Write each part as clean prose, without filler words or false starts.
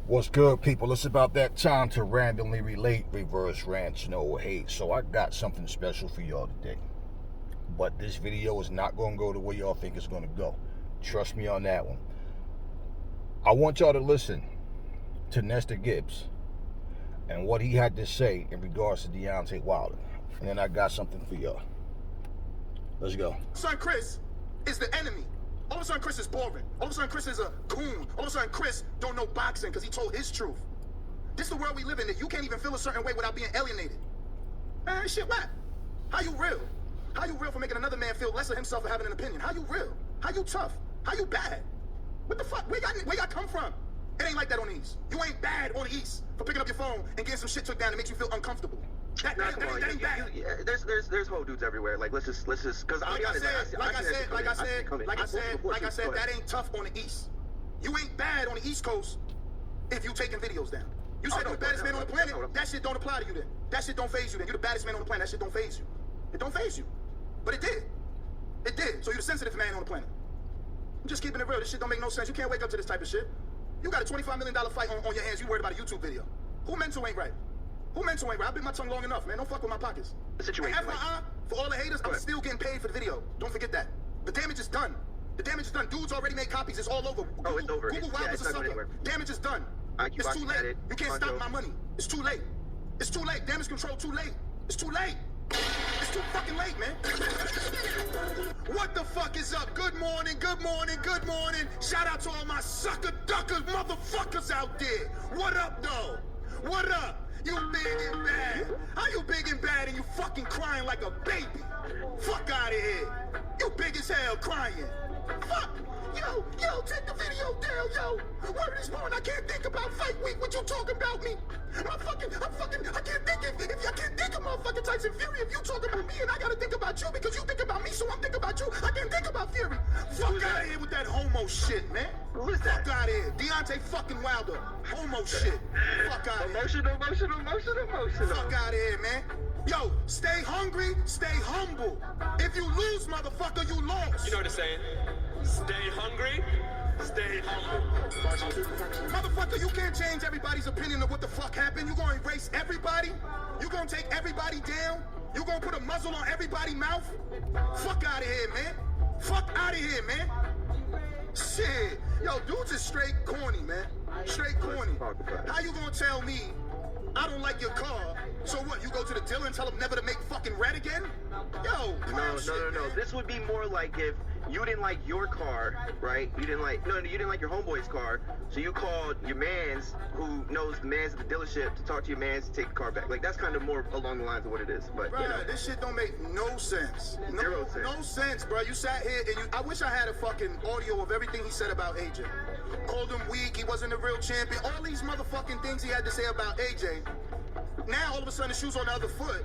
What's good, people? It's about that time to randomly relate, reverse rants, no hate. So I got something special for y'all today. But this video is not going to go the way y'all think it's going to go. Trust me on that one. I want y'all to listen to Nestor Gibbs and what he had to say in regards to Deontay Wilder. And then I got something for y'all. Let's go. Son Chris is the enemy. All of a sudden, Chris is boring. All of a sudden, Chris is a coon. All of a sudden, Chris don't know boxing because he told his truth. This is the world we live in, that you can't even feel a certain way without being alienated. Man, this shit whack. How you real? How you real for making another man feel less of himself for having an opinion? How you real? How you tough? How you bad? What the fuck? Where y'all come from? It ain't like that on the East. You ain't bad on the East for picking up your phone and getting some shit took down that makes you feel uncomfortable. That ain't bad. There's whole dudes everywhere. Like let's just because like I said, that ain't tough on the East. You ain't bad on the East Coast if you taking videos down. You said you're the baddest man on the planet. That shit don't apply to you then. That shit don't phase you then. You're the baddest man on the planet. That shit don't phase you. It don't phase you. But it did. It did. So you're the sensitive man on the planet. I'm just keeping it real. This shit don't make no sense. You can't wake up to this type of shit. You got a $25 million fight on your hands. You worried about a YouTube video. Who mental ain't right? Who mental ain't right? I bit my tongue long enough, man. Don't fuck with my pockets. The situation. And FYI, for all the haters, I'm still getting paid for the video. Don't forget that. The damage is done. The damage is done. Dudes already made copies. It's all over. It's over. Google Wilder's a sucker. Damage is done. It's too late. You can't stop my money. It's too late. It's too late. Damage control too late. It's too late. It's too fucking late, man. What the fuck is up? Good morning, good morning, good morning. Shout out to all my sucker ducker motherfuckers out there. What up, though? What up? You big and bad. How you big and bad and you fucking crying like a baby? Fuck out of here. You big as hell crying. Fuck. Yo, take the video down, yo. Word is born, I can't think about fight week. What you talking about me? I can't think if I can't think of motherfucking Tyson Fury if you talking about me and I gotta think about you because you think about me, so I'm thinking about you. I can't think about Fury. Fuck out of here with that homo shit, man. Who's that? Fuck out of here. Deontay fucking Wilder. Homo shit. Fuck out of here. Emotional. Fuck out of here, man. Yo, stay hungry, stay humble. If you lose, motherfucker, you lost. You know what I'm saying? Stay hungry, stay humble. Motherfucker, you can't change everybody's opinion of what the fuck happened. You gonna erase everybody? You gonna take everybody down? You gonna put a muzzle on everybody's mouth? Fuck out of here, man. Fuck out of here, man. Shit. Yo, dudes is straight corny, man. Straight corny. How you gonna tell me I don't like your car? So what, you go to the dealer and tell him never to make fucking red again? Yo, No. man. This would be more like if you didn't like your car, right? You didn't like your homeboy's car, so you called your mans who knows the mans at the dealership to talk to your mans to take the car back. Like that's kind of more along the lines of what it is. But Bruh, you know, this shit don't make no sense. Zero sense. No sense, bro. You sat here and I wish I had a fucking audio of everything he said about AJ. Called him weak, he wasn't a real champion. All these motherfucking things he had to say about AJ. Now all of a sudden the shoe's on the other foot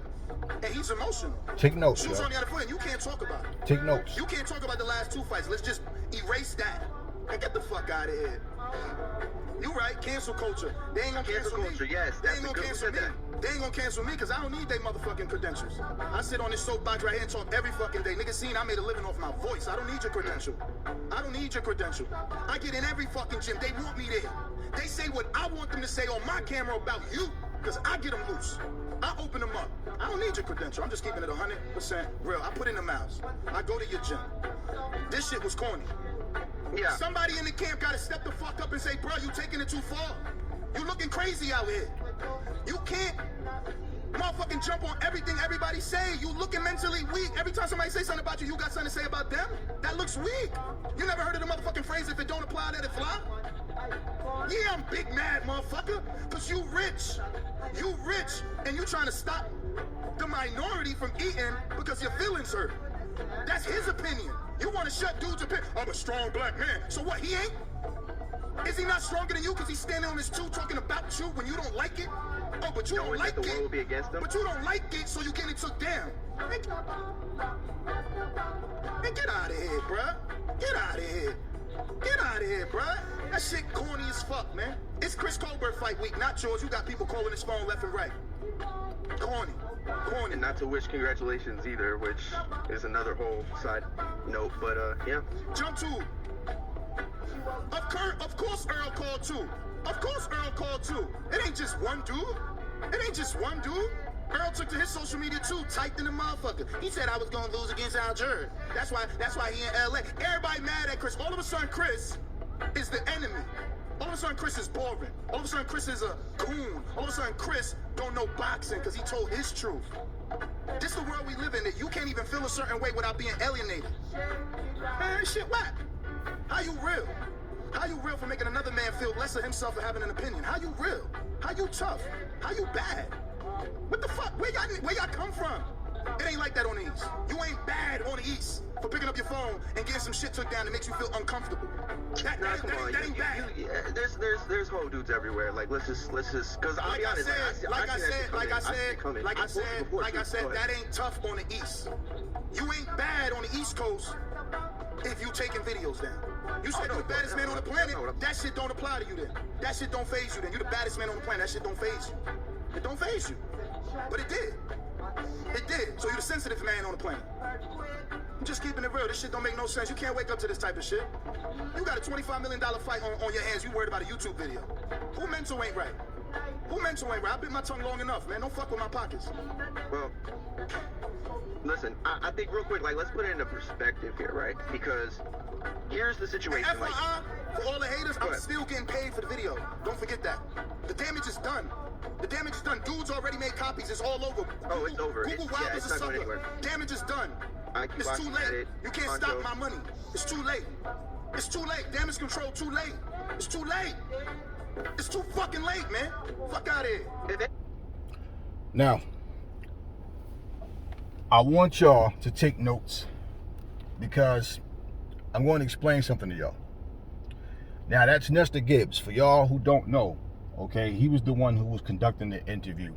and he's emotional. Take notes, Shoes yo. on the other foot and you can't talk about it. Take notes. You can't talk about the last two fights. Let's just erase that and get the fuck out of here. You right, cancel culture. They ain't gonna cancel me. culture, yes, They that's ain't a gonna good cancel one me. said They ain't gonna cancel me because I don't need they motherfucking credentials. I sit on this soapbox right here and talk every fucking day. Niggas seen I made a living off my voice. I don't need your credential. I don't need your credential. I get in every fucking gym. They want me there. They say what I want them to say on my camera about you because I get them loose. I open them up. I don't need your credential. I'm just keeping it 100% real. I put in the miles. I go to your gym. This shit was corny. yeah. Somebody in the camp gotta step the fuck up and say, bro, you taking it too far. You looking crazy out here. You can't motherfucking jump on everything everybody say. You looking mentally weak. Every time somebody say something about you, you got something to say about them? That looks weak. You never heard of the motherfucking phrase, if it don't apply, let it fly? Yeah, I'm big mad, motherfucker, because you rich. You rich, and you trying to stop the minority from eating because your feelings hurt. That's his opinion. You want to shut dudes' opinion. I'm a strong black man. So what, he ain't? Is he not stronger than you because he's standing on his two talking about you when you don't like it? Oh, but you don't like the world will it. be against them. But you don't like it, so you getting took down. Man, get out of here, bruh. Get out of here. Get out of here, bruh. That shit corny as fuck, man. It's Chris Colbert fight week, not yours. You got people calling his phone left and right. Corny. And not to wish congratulations either, which is another whole side note. But yeah. Jump to. Of course Earl called too. Of course Earl called too. It ain't just one dude. It ain't just one dude. Earl took to his social media too, typed in the motherfucker. He said I was gonna lose against Al Jurd. That's why he in LA. Everybody mad at Chris. All of a sudden Chris is the enemy. All of a sudden Chris is boring. All of a sudden Chris is a goon. All of a sudden Chris don't know boxing because he told his truth. This is the world we live in, that you can't even feel a certain way without being alienated. Man, shit whack. How you real? How you real for making another man feel less of himself for having an opinion? How you real? How you tough? How you bad? What the fuck? Where y'all come from? It ain't like that on the East. You ain't bad on the East for picking up your phone and getting some shit took down that makes you feel uncomfortable. That ain't bad. There's whole dudes everywhere. Like let's just because I'll be honest. Like I said, that ain't tough on the East. You ain't bad on the East Coast if you taking videos down. You said you're the baddest man on the planet. That shit don't apply to you then. That shit don't phase you then. You're the baddest man on the planet. That shit don't phase you. It don't phase you. But it did. It did. So you're the sensitive man on the planet. I'm just keeping it real. This shit don't make no sense. You can't wake up to this type of shit. You got a $25 million fight on your hands. You worried about a YouTube video. Who mental ain't right? Who mental ain't right? I bit my tongue long enough, man. Don't fuck with my pockets. Well, listen, I think real quick, like, let's put it into perspective here, right? Because here's the situation. FYI, for all the haters, I'm still getting paid for the video. Don't forget that. The damage is done. The damage is done. Dudes already made copies. It's all over. Oh, it's over. Google Wilder's a sucker. Damage is done. It's too late. You can't stop my money. It's too late. It's too late. Damage control too late. It's too late. It's too fucking late, man. Fuck out of here. Now, I want y'all to take notes because I'm going to explain something to y'all. Now, that's Nestor Gibbs. For y'all who don't know, okay, he was the one who was conducting the interview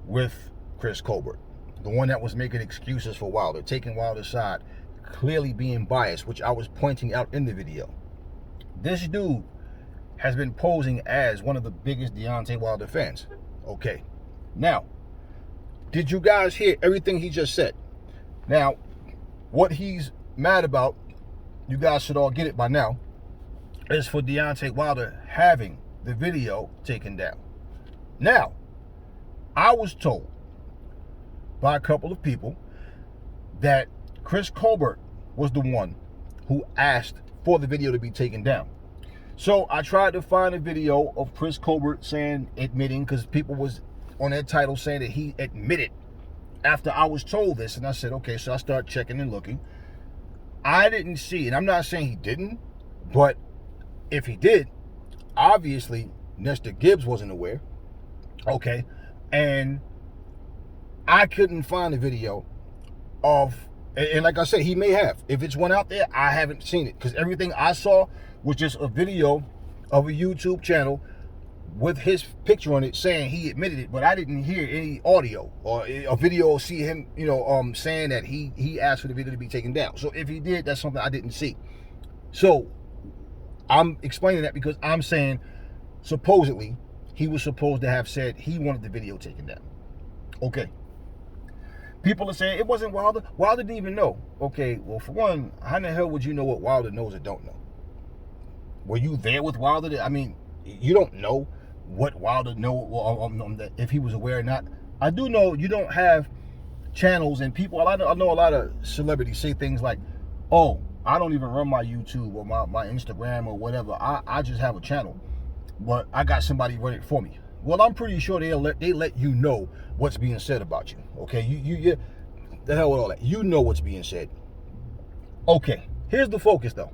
with Chris Colbert. The one that was making excuses for Wilder, taking Wilder's side, clearly being biased, which I was pointing out in the video. This dude has been posing as one of the biggest Deontay Wilder fans. Okay. Now, did you guys hear everything he just said? Now, what he's mad about, you guys should all get it by now, is for Deontay Wilder having the video taken down. Now, I was told by a couple of people that Chris Colbert was the one who asked for the video to be taken down. So I tried to find a video of Chris Colbert admitting, because people was on that title saying that he admitted after I was told this, and I said, okay, so I started checking and looking. I didn't see, and I'm not saying he didn't, but if he did, obviously Nestor Gibbs wasn't aware, okay, and I couldn't find a video of, and like I said, he may have. If it's one out there, I haven't seen it, because everything I saw was just a video of a YouTube channel with his picture on it saying he admitted it, but I didn't hear any audio or a video or see him, saying that he asked for the video to be taken down. So if he did, that's something I didn't see. So I'm explaining that because I'm saying supposedly he was supposed to have said he wanted the video taken down. Okay. People are saying it wasn't Wilder. Wilder didn't even know. Okay, well, for one, how in the hell would you know what Wilder knows or don't know? Were you there with Wilder? I mean, you don't know what Wilder know, if he was aware or not. I do know you don't have channels and people. I know a lot of celebrities say things like, oh, I don't even run my YouTube or my Instagram or whatever. I just have a channel, but I got somebody run it for me. Well, I'm pretty sure they let you know what's being said about you. Okay, you the hell with all that. You know what's being said. Okay, here's the focus though.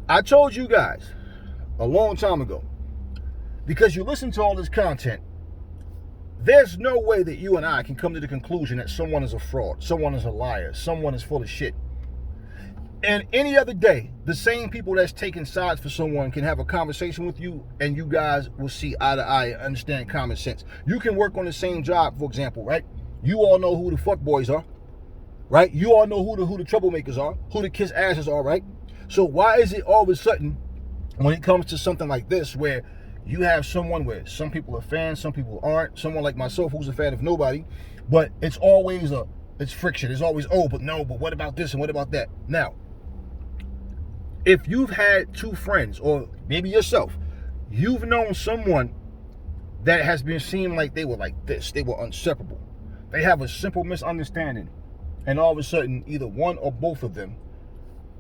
I told you guys a long time ago, because you listen to all this content, there's no way that you and I can come to the conclusion that someone is a fraud, someone is a liar, someone is full of shit. And any other day, the same people that's taking sides for someone can have a conversation with you and you guys will see eye to eye and understand common sense. You can work on the same job, for example, right? You all know who the fuck boys are, right? You all know who the troublemakers are, who the kiss asses are, right? So why is it all of a sudden, when it comes to something like this, where you have someone where some people are fans, some people aren't, someone like myself who's a fan of nobody, but it's always it's friction. It's always, oh, but no, but what about this and what about that? Now, If you've had two friends, or maybe yourself, you've known someone that has been seen like they were like this, they were inseparable. They have a simple misunderstanding, and all of a sudden, either one or both of them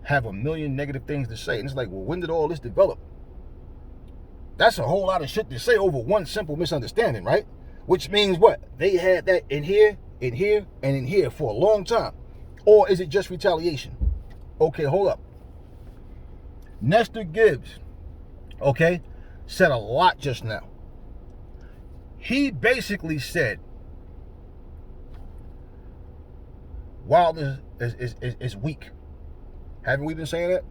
have a million negative things to say. And it's like, well, when did all this develop? That's a whole lot of shit to say over one simple misunderstanding, right? Which means what? They had that in here, and in here for a long time. Or is it just retaliation? Okay, hold up. Nestor Gibbs, okay, said a lot just now. He basically said Wilder is weak. Haven't we been saying that?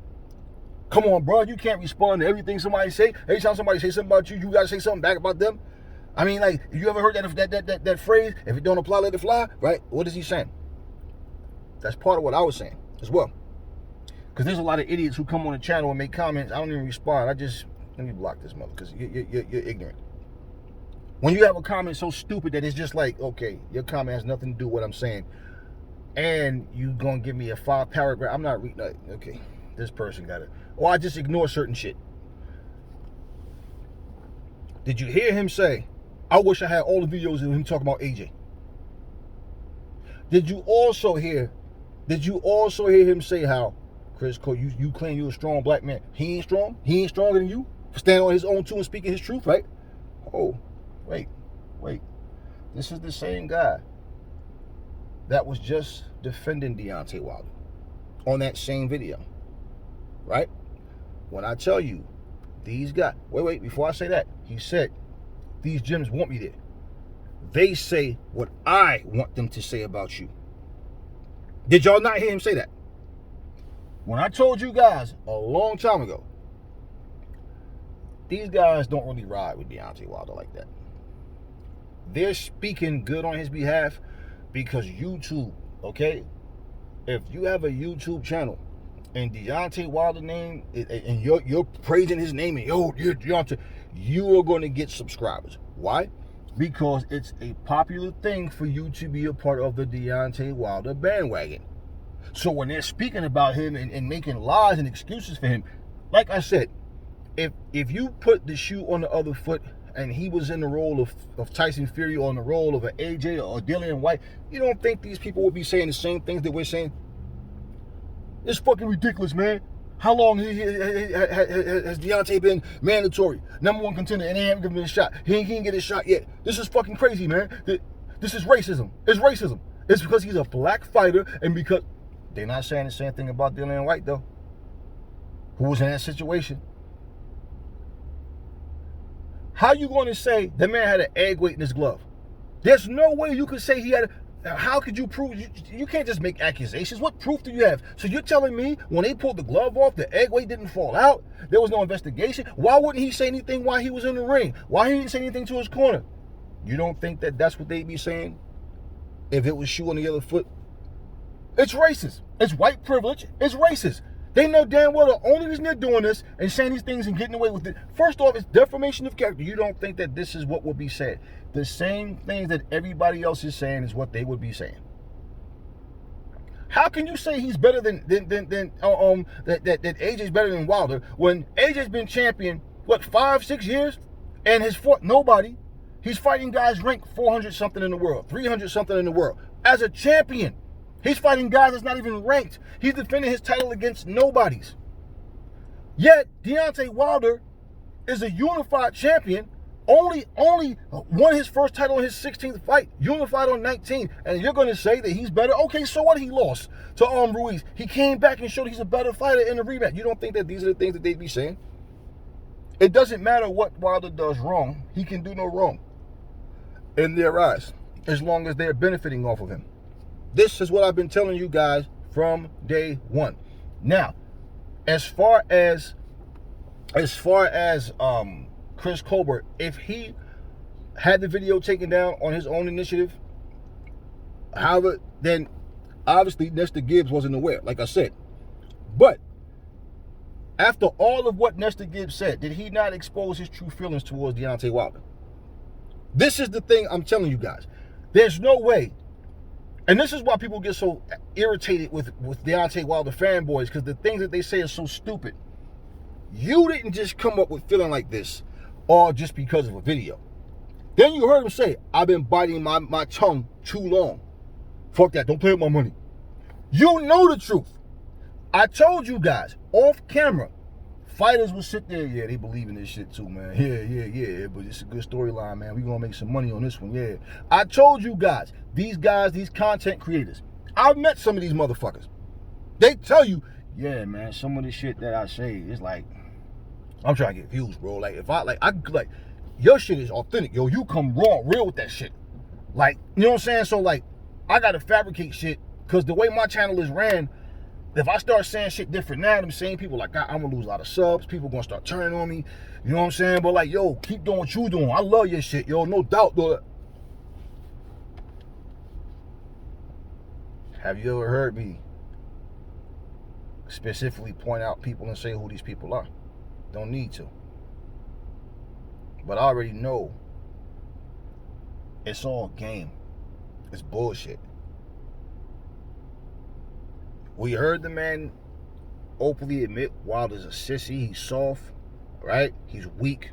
Come on, bro, you can't respond to everything somebody say. Every time somebody say something about you, you gotta say something back about them. I mean, like, you ever heard that phrase? If it don't apply, let it fly, right? What is he saying? That's part of what I was saying as well. Because there's a lot of idiots who come on the channel and make comments. I don't even respond. Let me block this mother, because you're ignorant. When you have a comment so stupid that it's just like, okay, your comment has nothing to do with what I'm saying, and you gonna give me a 5-paragraph, I'm not reading, okay, this person got it. Or I just ignore certain shit. Did you hear him say, I wish I had all the videos of him talking about AJ? Did you also hear him say how, Chris Colbert, you claim you're a strong black man. He ain't strong? He ain't stronger than you? For standing on his own too and speaking his truth, right? Oh, wait. This is the same guy that was just defending Deontay Wilder on that same video, right? When I tell you, these guys, wait, before I say that, he said, these gyms want me there. They say what I want them to say about you. Did y'all not hear him say that? When I told you guys a long time ago, these guys don't really ride with Deontay Wilder like that. They're speaking good on his behalf because YouTube, okay? If you have a YouTube channel and Deontay Wilder name, and you're praising his name, and you're Deontay, you are going to get subscribers. Why? Because it's a popular thing for you to be a part of the Deontay Wilder bandwagon. So when they're speaking about him and making lies and excuses for him, like I said, if you put the shoe on the other foot and he was in the role of Tyson Fury or in the role of an AJ or Dillian White, you don't think these people would be saying the same things that we're saying? It's fucking ridiculous, man. How long has Deontay been mandatory? #1 contender, and they haven't given him a shot. He ain't get his shot yet. This is fucking crazy, man. This is racism. It's racism. It's because he's a black fighter, and because they're not saying the same thing about Dillian White, though, who was in that situation. How you going to say the man had an egg weight in his glove? There's no way you could say he had how could you prove? You can't just make accusations. What proof do you have? So you're telling me when they pulled the glove off, the egg weight didn't fall out? There was no investigation? Why wouldn't he say anything while he was in the ring? Why he didn't say anything to his corner? You don't think that that's what they'd be saying if it was shoe on the other foot? It's racist. It's white privilege. It's racist. They know damn well the only reason they're doing this and saying these things and getting away with it, first off, it's defamation of character. You don't think that this is what would be said. The same things that everybody else is saying is what they would be saying. How can you say he's better that AJ's better than Wilder when AJ's been champion, what, 5-6 years? And has fought nobody. He's fighting guys ranked 400 something in the world, 300 something in the world. As a champion, he's fighting guys that's not even ranked. He's defending his title against nobodies. Yet, Deontay Wilder is a unified champion, only won his first title in his 16th fight, unified on 19, and you're going to say that he's better? Okay, so what? He lost to Ruiz. He came back and showed he's a better fighter in the rematch. You don't think that these are the things that they'd be saying? It doesn't matter what Wilder does wrong. He can do no wrong in their eyes, as long as they're benefiting off of him. This is what I've been telling you guys from day one. Now, as far as Chris Colbert, if he had the video taken down on his own initiative, however, then obviously Nestor Gibbs wasn't aware, like I said. But after all of what Nestor Gibbs said, did he not expose his true feelings towards Deontay Wilder? This is the thing I'm telling you guys. There's no way. And this is why people get so irritated with Deontay Wilder fanboys, because the things that they say are so stupid. You didn't just come up with feeling like this all just because of a video. Then you heard him say, I've been biting my tongue too long. Fuck that, don't play with my money. You know the truth. I told you guys, off camera, fighters will sit there, yeah, they believe in this shit too, man. Yeah, but it's a good storyline, man. We're going to make some money on this one, yeah. I told you guys, these content creators, I've met some of these motherfuckers. They tell you, yeah, man, some of the shit that I say is like, I'm trying to get views, bro. Like, if I your shit is authentic, yo. You come raw, real with that shit. Like, you know what I'm saying? So, like, I got to fabricate shit, because the way my channel is ran, if I start saying shit different now, them same people, like, I'm going to lose a lot of subs. People going to start turning on me. You know what I'm saying? But, like, yo, keep doing what you doing. I love your shit, yo. No doubt, though. Have you ever heard me specifically point out people and say who these people are? Don't need to. But I already know it's all game. It's bullshit. We heard the man openly admit Wilder's a sissy. He's soft, right? He's weak.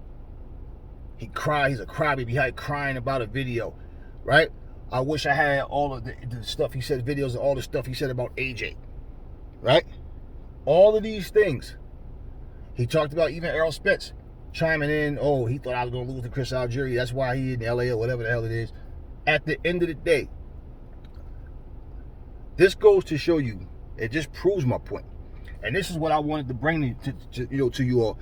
He cries. He's a crybaby. He crying about a video, right? I wish I had all of the stuff he said, videos and all the stuff he said about AJ, right? All of these things. He talked about even Errol Spence chiming in, oh, he thought I was going to lose to Chris Algieri. That's why he in LA or whatever the hell it is. At the end of the day, this goes to show you, it just proves my point. And this is what I wanted to bring to you all.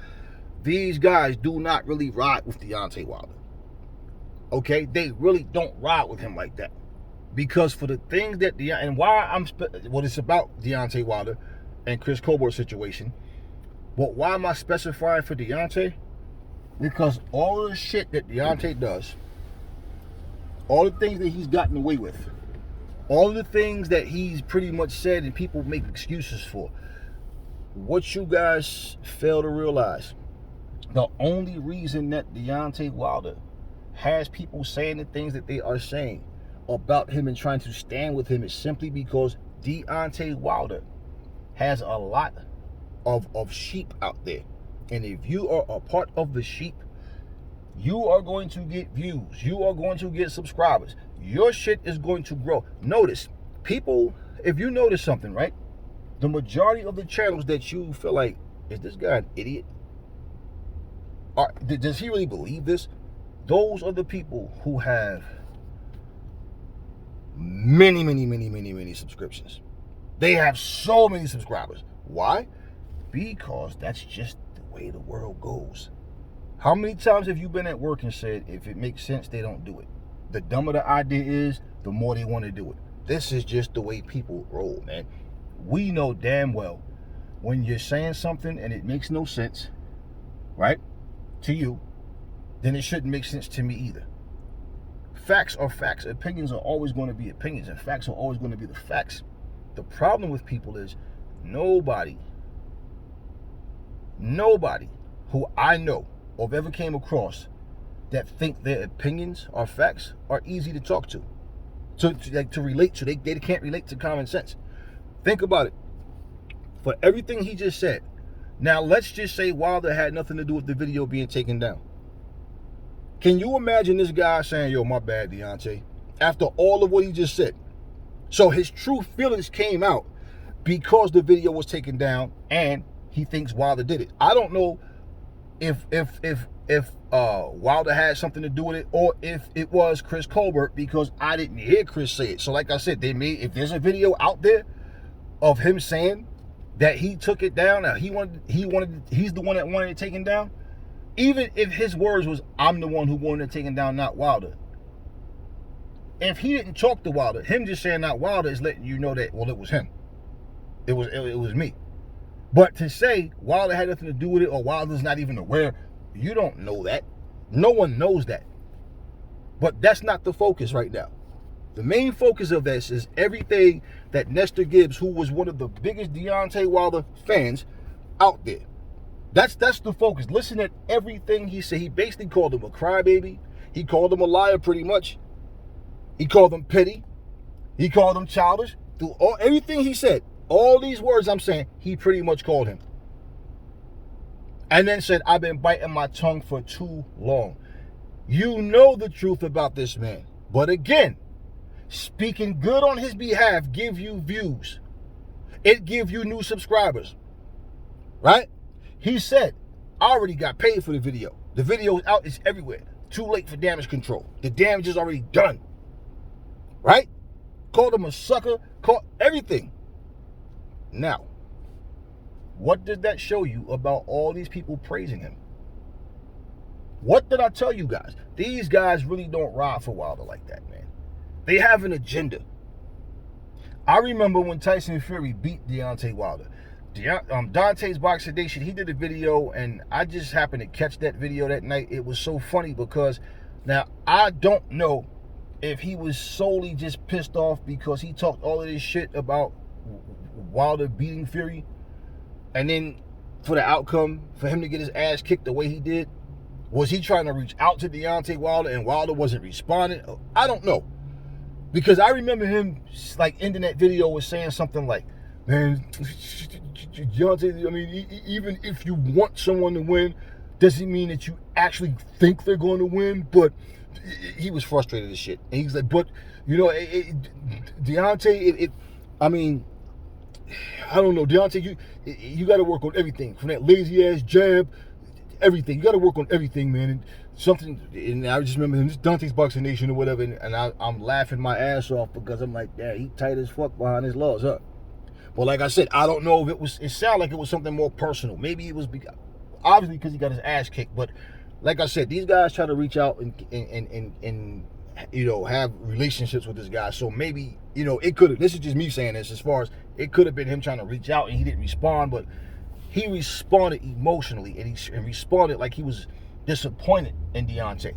These guys do not really ride with Deontay Wilder. Okay? They really don't ride with him like that. Because for the things that, it's about Deontay Wilder and Chris Colbert's situation. But why am I specifying for Deontay? Because all of the shit that Deontay does, all the things that he's gotten away with, all of the things that he's pretty much said and people make excuses for, what you guys fail to realize, the only reason that Deontay Wilder has people saying the things that they are saying about him and trying to stand with him is simply because Deontay Wilder has a lot of sheep out there. And if you are a part of the sheep, you are going to get views. You are going to get subscribers. Your shit is going to grow. Notice, people, if you notice something, right? The majority of the channels that you feel like, is this guy an idiot? Does he really believe this? Those are the people who have many subscriptions. They have so many subscribers. Why? Because that's just the way the world goes. How many times have you been at work and said, if it makes sense, they don't do it? The dumber the idea is, the more they want to do it. This is just the way people roll, man. We know damn well when you're saying something and it makes no sense, right, to you, then it shouldn't make sense to me either. Facts are facts. Opinions are always going to be opinions, and facts are always going to be the facts. The problem with people is nobody who I know or have ever came across that think their opinions are facts are easy to talk to relate to. They can't relate to common sense. Think about it. For everything he just said, now let's just say Wilder had nothing to do with the video being taken down. Can you imagine this guy saying, yo, my bad, Deontay, after all of what he just said? So his true feelings came out because the video was taken down and he thinks Wilder did it. I don't know if Wilder had something to do with it or if it was Chris Colbert, because I didn't hear Chris say it. So like I said, if there's a video out there of him saying that he took it down, now he's the one that wanted it taken down, even if his words was, I'm the one who wanted it taken down, not Wilder. If he didn't talk to Wilder, him just saying not Wilder is letting you know that, well, it was him. It was me. But to say Wilder had nothing to do with it or Wilder's not even aware, you don't know that. No one knows that. But that's not the focus right now. The main focus of this is everything that Nestor Gibbs, who was one of the biggest Deontay Wilder fans out there. That's the focus. Listen at everything he said. He basically called him a crybaby. He called him a liar pretty much. He called him petty. He called him childish. Through everything he said, all these words I'm saying, he pretty much called him. And then said, I've been biting my tongue for too long. You know the truth about this man. But again, speaking good on his behalf give you views. It give you new subscribers. Right? He said, I already got paid for the video. The video is out, it's everywhere. Too late for damage control. The damage is already done. Right? Called him a sucker, called everything. Now, what does that show you about all these people praising him? What did I tell you guys? These guys really don't ride for Wilder like that, man. They have an agenda. I remember when Tyson Fury beat Deontay Wilder. Dante's Boxing Nation, he did a video, and I just happened to catch that video that night. It was so funny because, now, I don't know if he was solely just pissed off because he talked all of this shit about Wilder beating Fury, and then for the outcome, for him to get his ass kicked the way he did. Was he trying to reach out to Deontay Wilder and Wilder wasn't responding? I don't know. Because I remember him, like, ending that video with saying something like, man, Deontay, I mean, even if you want someone to win, doesn't mean that you actually think they're going to win. But he was frustrated as shit. And he's like, but, you know, Deontay, I mean, I don't know, Deontay, you got to work on everything. From that lazy-ass jab, everything. You got to work on everything, man. And something, and I just remember him, this Dante's Boxing Nation or whatever, and I'm laughing my ass off because I'm like, yeah, he tight as fuck behind his laws, huh? But like I said, I don't know if it sounded like it was something more personal. Maybe it was obviously because he got his ass kicked. But like I said, these guys try to reach out and you know, have relationships with this guy. So maybe, you know, it could have, this is just me saying this, as far as it could have been him trying to reach out and he didn't respond, but he responded emotionally and he responded like he was disappointed in Deontay.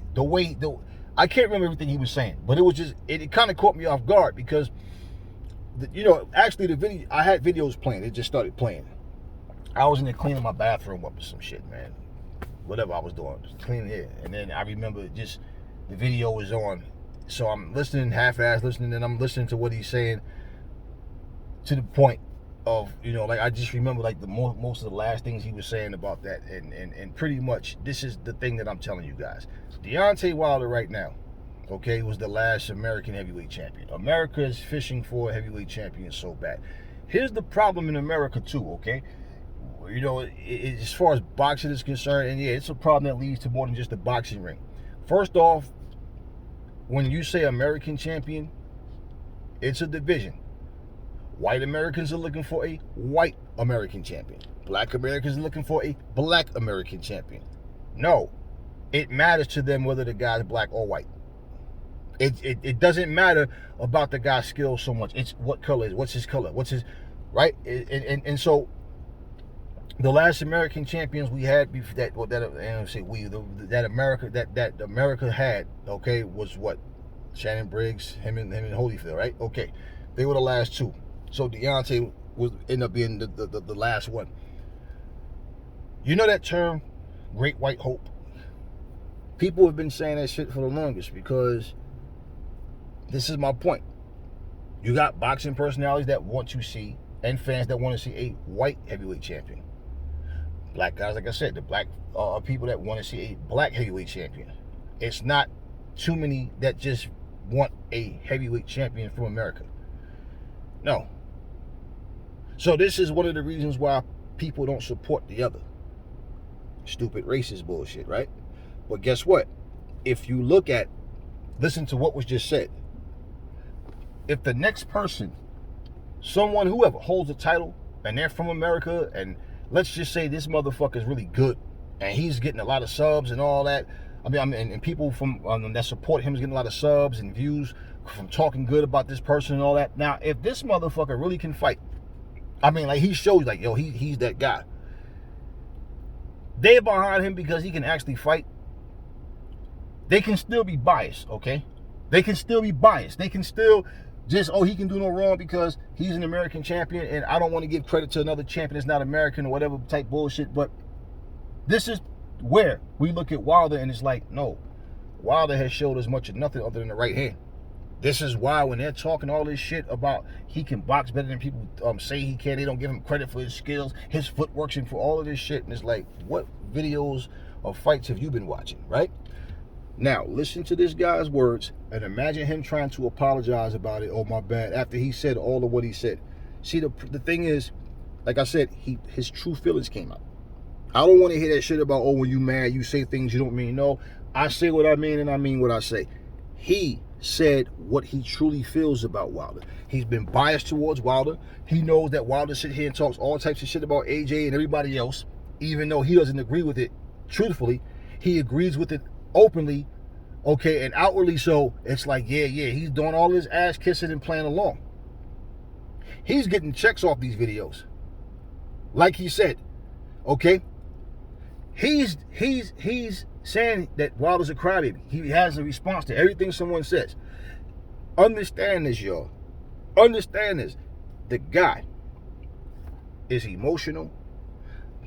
I can't remember everything he was saying, but it was just, it kind of caught me off guard because, you know, actually the video, I had videos playing. It just started playing. I was in there cleaning my bathroom up or some shit, man. Whatever I was doing, just cleaning it. And then I remember just the video was on. So I'm listening, half-ass listening, and I'm listening to what he's saying to the point of, you know, like I just remember like most of the last things he was saying about that. And pretty much this is the thing that I'm telling you guys. Deontay Wilder right now, okay, was the last American heavyweight champion. America is fishing for a heavyweight champion so bad. Here's the problem in America too, okay? You know, as far as boxing is concerned, and yeah, it's a problem that leads to more than just a boxing ring. First off, when you say American champion, it's a division. White Americans are looking for a white American champion. Black Americans are looking for a black American champion. No, it matters to them whether the guy's black or white. It doesn't matter about the guy's skill so much. It's what color is, what's his color, what's his, right? And so the last American champions we had before that America had, okay, was what? Shannon Briggs, him and Holyfield, right? Okay, they were the last two. So Deontay was end up being the last one. You know that term, Great White Hope? People have been saying that shit for the longest because this is my point. You got boxing personalities that want to see, and fans that want to see a white heavyweight champion. Black guys, like I said, the black people that want to see a black heavyweight champion. It's not too many that just want a heavyweight champion from America. No. So this is one of the reasons why people don't support the other. Stupid racist bullshit, right? But guess what? If you listen to what was just said. If the next person, someone, whoever, holds a title, and they're from America, and let's just say this motherfucker's really good, and he's getting a lot of subs and all that. And people from that support him is getting a lot of subs and views from talking good about this person and all that. Now, if this motherfucker really can fight, like he shows, like, yo, he's that guy. They're behind him because he can actually fight. They can still be biased, okay? They can still be biased. They can still just, he can do no wrong because he's an American champion, and I don't want to give credit to another champion that's not American or whatever type bullshit. But this is where we look at Wilder, and it's like, no, Wilder has showed us much of nothing other than the right hand. This is why when they're talking all this shit about he can box better than people say he can, they don't give him credit for his skills, his footwork, and for all of this shit. And it's like, what videos or fights have you been watching, right? Now, listen to this guy's words and imagine him trying to apologize about it. Oh, my bad. After he said all of what he said. See, the thing is, like I said, his true feelings came out. I don't want to hear that shit about, oh, when you mad, you say things you don't mean. No, I say what I mean and I mean what I say. He said what he truly feels about Wilder. He's been biased towards Wilder. He knows that Wilder sits here and talks all types of shit about AJ and everybody else, even though he doesn't agree with it truthfully. He agrees with it openly, okay, and outwardly so. It's like, yeah, he's doing all his ass kissing and playing along. He's getting checks off these videos. Like he said, okay, he's saying that Wilder's a crybaby. He has a response to everything someone says. Understand this, y'all. Understand this. The guy is emotional.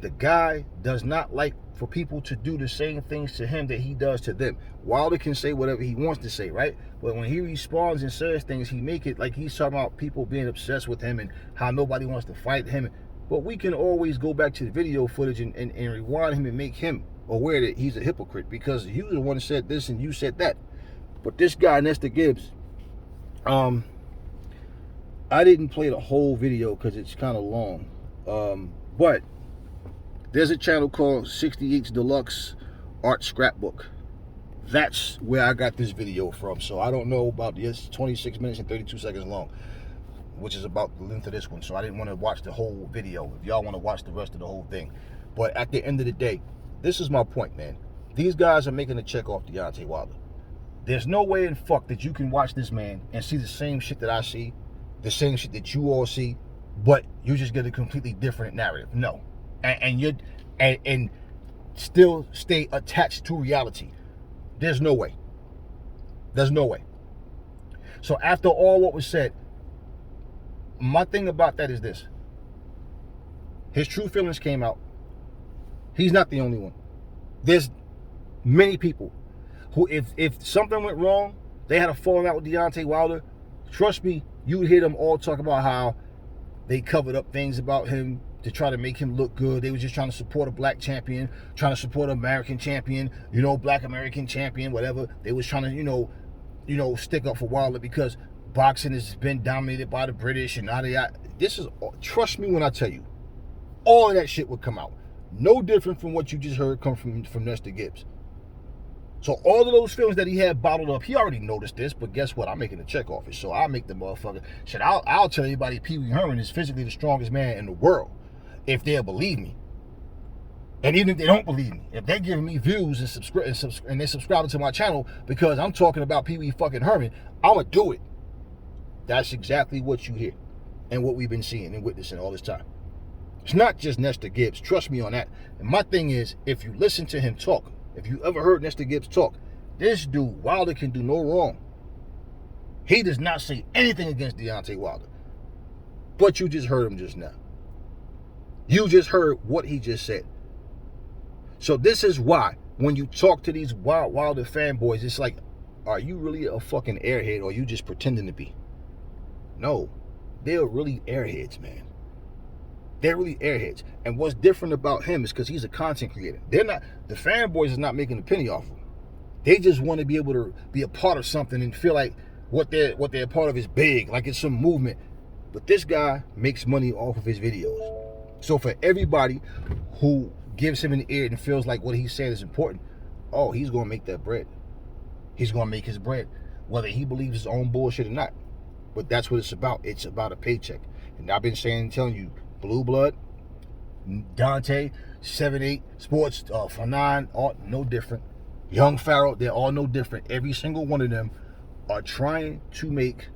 The guy does not like for people to do the same things to him that he does to them. Wilder can say whatever he wants to say, right? But when he responds and says things, he make it like he's talking about people being obsessed with him and how nobody wants to fight him. But we can always go back to the video footage and rewind him and make him aware that he's a hypocrite, because you the one that said this and you said that. But this guy, Nestor Gibbs, I didn't play the whole video because it's kind of long. But there's a channel called 68's Deluxe Art Scrapbook. That's where I got this video from. So I don't know about this. 26 minutes and 32 seconds long, which is about the length of this one. So I didn't want to watch the whole video. If y'all want to watch the rest of the whole thing. But at the end of the day, this is my point, man. These guys are making a check off Deontay Wilder. There's no way in fuck that you can watch this man and see the same shit that I see, the same shit that you all see, but you just get a completely different narrative. No. And still stay attached to reality. There's no way. There's no way. So after all what was said, my thing about that is this. His true feelings came out. He's not the only one. There's many people who, if something went wrong, they had a falling out with Deontay Wilder, trust me, you would hear them all talk about how they covered up things about him to try to make him look good. They were just trying to support a black champion, trying to support an American champion, black American champion, whatever. They was trying to, stick up for Wilder because boxing has been dominated by the British and now they got, trust me when I tell you, all of that shit would come out. No different from what you just heard come from Nestor Gibbs. So all of those feelings that he had bottled up, he already noticed this, but guess what? I'm making a check off it. So I'll make the motherfucker. Shit, I'll tell everybody Pee Wee Herman is physically the strongest man in the world, if they'll believe me. And even if they don't believe me, if they're giving me views and they're subscribing to my channel because I'm talking about Pee Wee fucking Herman, I'm going to do it. That's exactly what you hear and what we've been seeing and witnessing all this time. It's not just Nestor Gibbs. Trust me on that. And my thing is, if you listen to him talk, if you ever heard Nestor Gibbs talk, this dude, Wilder, can do no wrong. He does not say anything against Deontay Wilder. But you just heard him just now. You just heard what he just said. So this is why, when you talk to these Wilder fanboys, it's like, are you really a fucking airhead or are you just pretending to be? No, they're really airheads, man. They're really airheads. And what's different about him is because he's a content creator. The fanboys is not making a penny off him. They just want to be able to be a part of something and feel like what they're a part of is big, like it's some movement. But this guy makes money off of his videos. So for everybody who gives him an ear and feels like what he's saying is important, oh, he's going to make that bread. He's going to make his bread, whether he believes his own bullshit or not. But that's what it's about. It's about a paycheck. And I've been telling you, Blue Blood, Dante, 7-8, Sports, for 9, all no different. Young Pharaoh, they're all no different. Every single one of them are trying to make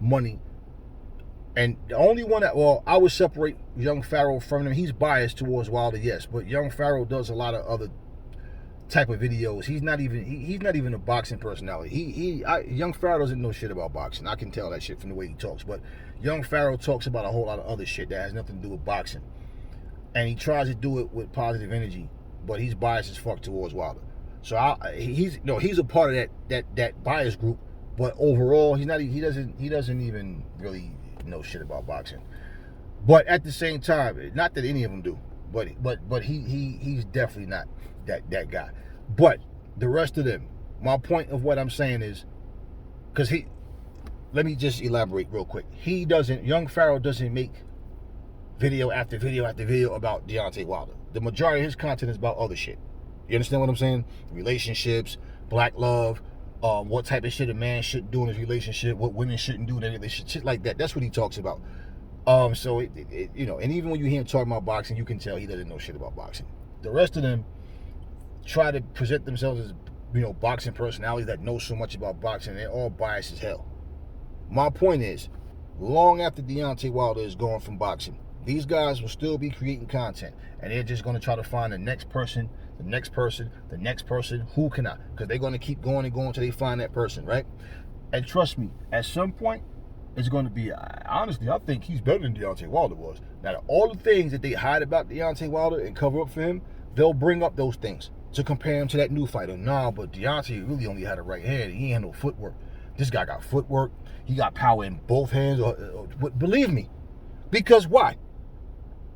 money. And the only one that, I would separate Young Pharaoh from them. He's biased towards Wilder, yes, but Young Pharaoh does a lot of other type of videos. He's not even a boxing personality. Young Pharaoh doesn't know shit about boxing. I can tell that shit from the way he talks. But Young Pharaoh talks about a whole lot of other shit that has nothing to do with boxing, and he tries to do it with positive energy. But he's biased as fuck towards Wilder. So he's a part of that bias group But overall, he doesn't even really know shit about boxing. But at the same time, not that any of them do, but he's definitely not that guy. But the rest of them, my point of what I'm saying is, because let me just elaborate real quick. Young Pharaoh doesn't make video after video after video about Deontay Wilder. The majority of his content is about other shit. You understand what I'm saying? Relationships, black love, what type of shit a man shouldn't do in his relationship, what women shouldn't do in their relationship, shit like that. That's what he talks about. So you know, and even when you hear him talking about boxing, you can tell he doesn't know shit about boxing. The rest of them try to present themselves as, you know, boxing personalities that know so much about boxing. They're all biased as hell. My point is, long after Deontay Wilder is gone from boxing, these guys will still be creating content, and they're just going to try to find the next person, the next person, the next person. Who can I? Because they're going to keep going and going until they find that person, right? And trust me, at some point, it's going to be, honestly, I think he's better than Deontay Wilder was. Now, all the things that they hide about Deontay Wilder and cover up for him, they'll bring up those things to compare him to that new fighter. Nah, but Deontay really only had a right hand. He ain't had no footwork. This guy got footwork. He got power in both hands. Believe me. Because why?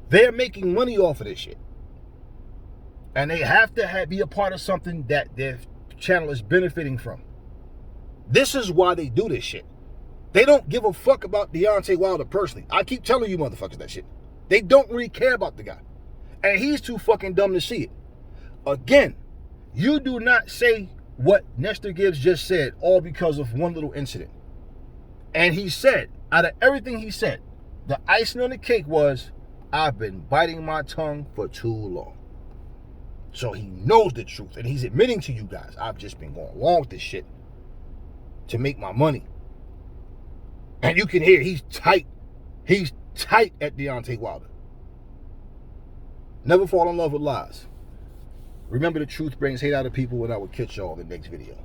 They're making money off of this shit. And they have to be a part of something that their channel is benefiting from. This is why they do this shit. They don't give a fuck about Deontay Wilder personally. I keep telling you motherfuckers that shit. They don't really care about the guy. And he's too fucking dumb to see it. Again, you do not say what Nestor Gibbs just said all because of one little incident. And he said, out of everything he said, the icing on the cake was, I've been biting my tongue for too long. So he knows the truth, and he's admitting to you guys, I've just been going along with this shit to make my money. And you can hear he's tight. He's tight at Deontay Wilder. Never fall in love with lies. Remember, the truth brings hate out of people, and I will catch y'all in the next video.